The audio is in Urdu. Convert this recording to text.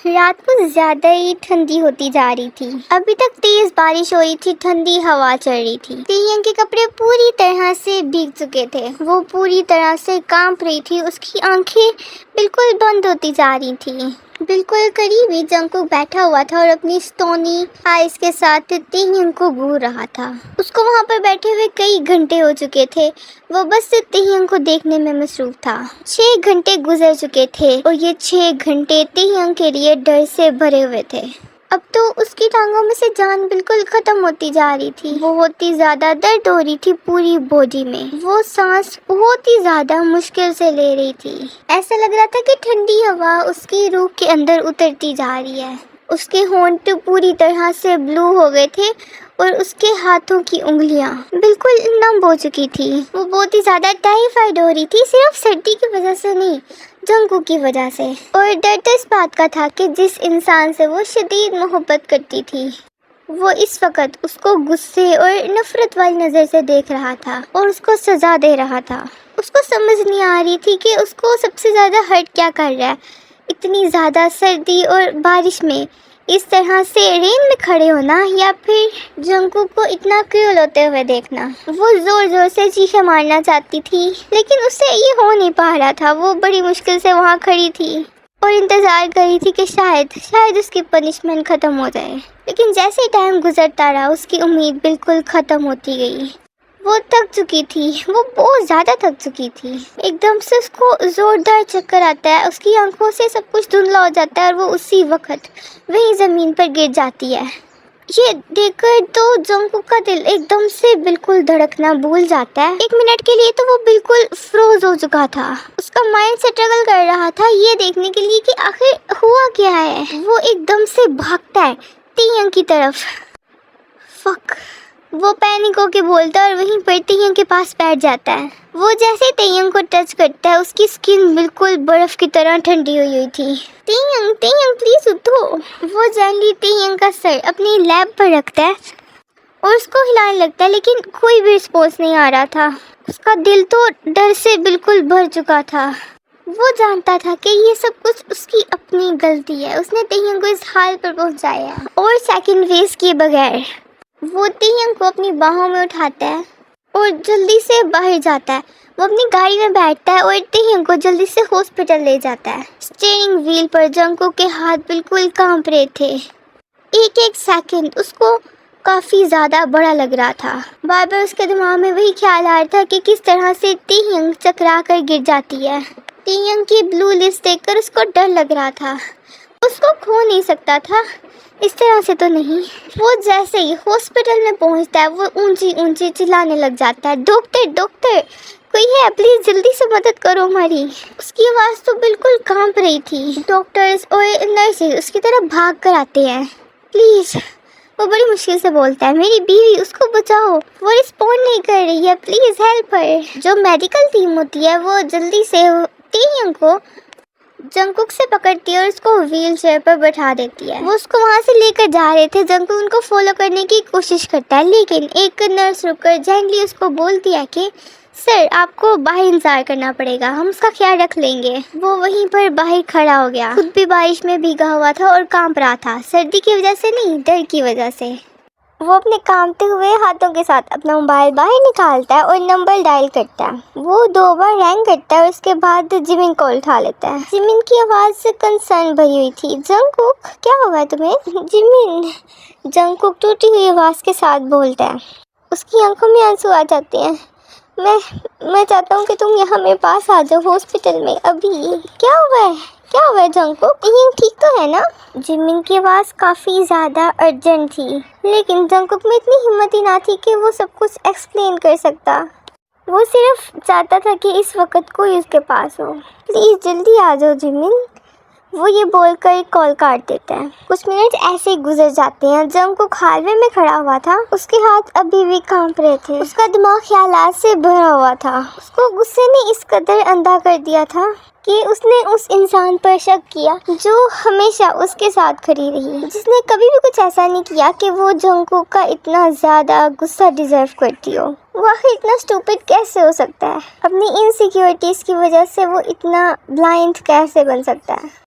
رات کو زیادہ ہی ٹھنڈی ہوتی جا رہی تھی۔ ابھی تک تیز بارش ہو رہی تھی، ٹھنڈی ہوا چل رہی تھی۔ تیہنگ کے کپڑے پوری طرح سے بھیگ چکے تھے، وہ پوری طرح سے کانپ رہی تھی، اس کی آنکھیں بالکل بند ہوتی جا رہی تھیں۔ بالکل قریب ہی جنگکوک بیٹھا ہوا تھا اور اپنی سٹونی آئیز کے ساتھ تیہنگ کو گھور رہا تھا۔ اس کو وہاں پر بیٹھے ہوئے کئی گھنٹے ہو چکے تھے، وہ بس تیہنگ کو دیکھنے میں مصروف تھا۔ 6 گھنٹے گزر چکے تھے اور یہ 6 گھنٹے تیہنگ کے لیے ڈر سے بھرے ہوئے تھے۔ اب تو اس کی ٹانگوں میں سے جان بالکل ختم ہوتی جا رہی تھی، بہت ہی زیادہ درد ہو رہی تھی پوری باڈی میں، وہ سانس بہت ہی زیادہ مشکل سے لے رہی تھی۔ ایسا لگ رہا تھا کہ ٹھنڈی ہوا اس کی روح کے اندر اترتی جا رہی ہے۔ اس کے ہونٹ پوری طرح سے بلو ہو گئے تھے اور اس کے ہاتھوں کی انگلیاں بالکل نم ہو چکی تھی۔ وہ بہت ہی زیادہ ٹائیفائڈ ہو رہی تھی، صرف سردی کی وجہ سے نہیں، جنگکوک کی وجہ سے۔ اور ڈر تو اس بات کا تھا کہ جس انسان سے وہ شدید محبت کرتی تھی، وہ اس وقت اس کو غصے اور نفرت والی نظر سے دیکھ رہا تھا اور اس کو سزا دے رہا تھا۔ اس کو سمجھ نہیں آ رہی تھی کہ اس کو سب سے زیادہ ہرٹ کیا کر رہا ہے۔ اتنی زیادہ سردی اور بارش میں اس طرح سے رین میں کھڑے ہونا، یا پھر جنگکوک کو اتنا کریول ہوتے ہوئے دیکھنا۔ وہ زور زور سے چیخیں مارنا چاہتی تھی، لیکن اس سے یہ ہو نہیں پا رہا تھا۔ وہ بڑی مشکل سے وہاں کھڑی تھی اور انتظار کر رہی تھی کہ شاید اس کی پنشمنٹ ختم ہو جائے، لیکن جیسے ہی ٹائم گزرتا رہا اس کی امید بالکل ختم ہوتی گئی۔ وہ تھک چکی تھی، وہ بہت زیادہ تھک چکی تھی۔ ایک دم سے اس کو زوردار چکر آتا ہے، اس کی آنکھوں سے سب کچھ دھندلا ہو جاتا ہے اور وہ اسی وقت وہیں زمین پر گر جاتی ہے۔ یہ دیکھ کر تو جنگکوک کا دل ایک دم سے بالکل دھڑکنا بھول جاتا ہے۔ 1 منٹ کے لیے تو وہ بالکل فروز ہو چکا تھا۔ اس کا مائنڈ سٹرگل کر رہا تھا یہ دیکھنے کے لیے کہ آخر ہوا کیا ہے۔ وہ ایک دم سے بھاگتا ہے تیہنگ کی طرف۔ فک، وہ پینک ہو کے بولتا ہے اور وہیں پر تیہنگ کے پاس بیٹھ جاتا ہے۔ وہ جیسے تیہنگ کو ٹچ کرتا ہے، اس کی سکن بالکل برف کی طرح ٹھنڈی ہوئی تھی۔ تیہنگ پلیز اٹھو۔ وہ جینٹلی تیہنگ کا سر اپنی لیب پر رکھتا ہے اور اس کو ہلانے لگتا ہے، لیکن کوئی بھی رسپانس نہیں آ رہا تھا۔ اس کا دل تو ڈر سے بالکل بھر چکا تھا۔ وہ جانتا تھا کہ یہ سب کچھ اس کی اپنی غلطی ہے، اس نے تیہنگ کو اس حال پر پہنچایا ہے۔ اور سیکنڈ ویسٹ کیے بغیر وہ تیہنگ کو اپنی باہوں میں اٹھاتا ہے اور جلدی سے باہر جاتا ہے۔ وہ اپنی گاڑی میں بیٹھتا ہے اور تیہنگ کو جلدی سے ہاسپٹل لے جاتا ہے۔ اسٹیئرنگ وہیل پر جنگکوک کے ہاتھ بالکل کانپ رہے تھے۔ ایک سیکنڈ اس کو کافی زیادہ بڑا لگ رہا تھا۔ بار بار اس کے دماغ میں وہی خیال آ رہا تھا کہ کس طرح سے تیہنگ چکرا کر گر جاتی ہے۔ تیہنگ کی بلو لپس دیکھ کر اس کو ڈر لگ رہا تھا، اس کو کھو نہیں سکتا تھا، اس طرح سے تو نہیں۔ وہ جیسے ہی ہاسپٹل میں پہنچتا ہے وہ اونچی چلانے لگ جاتا ہے، ڈاکٹر کوئی ہے، پلیز جلدی سے مدد کرو ہماری۔ اس کی آواز تو بالکل کانپ رہی تھی۔ ڈاکٹرز اور نرسز اس کی طرف بھاگ کر آتے ہیں، پلیز۔ وہ بڑی مشکل سے بولتا ہے، میری بیوی، اس کو بچاؤ، وہ رسپونڈ نہیں کر رہی ہے، پلیز ہیلپ ہر۔ جو میڈیکل ٹیم ہوتی ہے وہ جلدی سے تیہنگ کو جنگکوک سے پکڑتی ہے اور اس کو ویل چیئر پر بٹھا دیتی ہے۔ وہ اس کو وہاں سے لے کر جا رہے تھے، جنگکوک ان کو فالو کرنے کی کوشش کرتا ہے، لیکن ایک نرس رک کر جینٹلی اس کو بولتی ہے کہ سر آپ کو باہر انتظار کرنا پڑے گا، ہم اس کا خیال رکھ لیں گے۔ وہ وہیں پر باہر کھڑا ہو گیا، خود بھی بارش میں بھیگا ہوا تھا اور کانپ رہا تھا، سردی کی وجہ سے نہیں، ڈر کی وجہ سے۔ وہ اپنے کانپتے ہوئے ہاتھوں کے ساتھ اپنا موبائل باہر نکالتا ہے اور نمبر ڈائل کرتا ہے۔ وہ 2 بار رینگ کرتا ہے اور اس کے بعد جمن کال اٹھا لیتا ہے۔ جمن کی آواز سے کنسرن بھری ہوئی تھی، جنگکوک کیا ہوا ہے تمہیں؟ جمن، جنگکوک ٹوٹی ہوئی آواز کے ساتھ بولتا ہے، اس کی آنکھوں میں آنسو آ جاتے ہیں۔ میں چاہتا ہوں کہ تم یہاں میرے پاس آ جاؤ ہاسپٹل میں ابھی۔ کیا ہوا ہے جنگکوک؟ تیہنگ ٹھیک تو ہے نا؟ جمن کی آواز کافی زیادہ ارجنٹ تھی، لیکن جنگکوک میں اتنی ہمت ہی نہ تھی کہ وہ سب کچھ ایکسپلین کر سکتا۔ وہ صرف چاہتا تھا کہ اس وقت کوئی اس کے پاس ہو۔ پلیز جلدی آ جاؤ جمن۔ وہ یہ بول کر کال کاٹ دیتا ہے۔ کچھ منٹ ایسے ہی گزر جاتے ہیں۔ جنگکوک ہال وے میں کھڑا ہوا تھا، اس کے ہاتھ ابھی بھی کانپ رہے تھے، اس کا دماغ خیالات سے بھرا ہوا تھا۔ اس کو غصے نے اس قدر اندھا کر دیا تھا کہ اس نے اس انسان پر شک کیا جو ہمیشہ اس کے ساتھ کھڑی رہی، جس نے کبھی بھی کچھ ایسا نہیں کیا کہ وہ جنگکوک کا اتنا زیادہ غصہ ڈیزرو کرتی ہو۔ وہ آخر اتنا اسٹوپڈ کیسے ہو سکتا ہے؟ اپنی انسیکیورٹیز کی وجہ سے وہ اتنا بلائنڈ کیسے بن سکتا ہے؟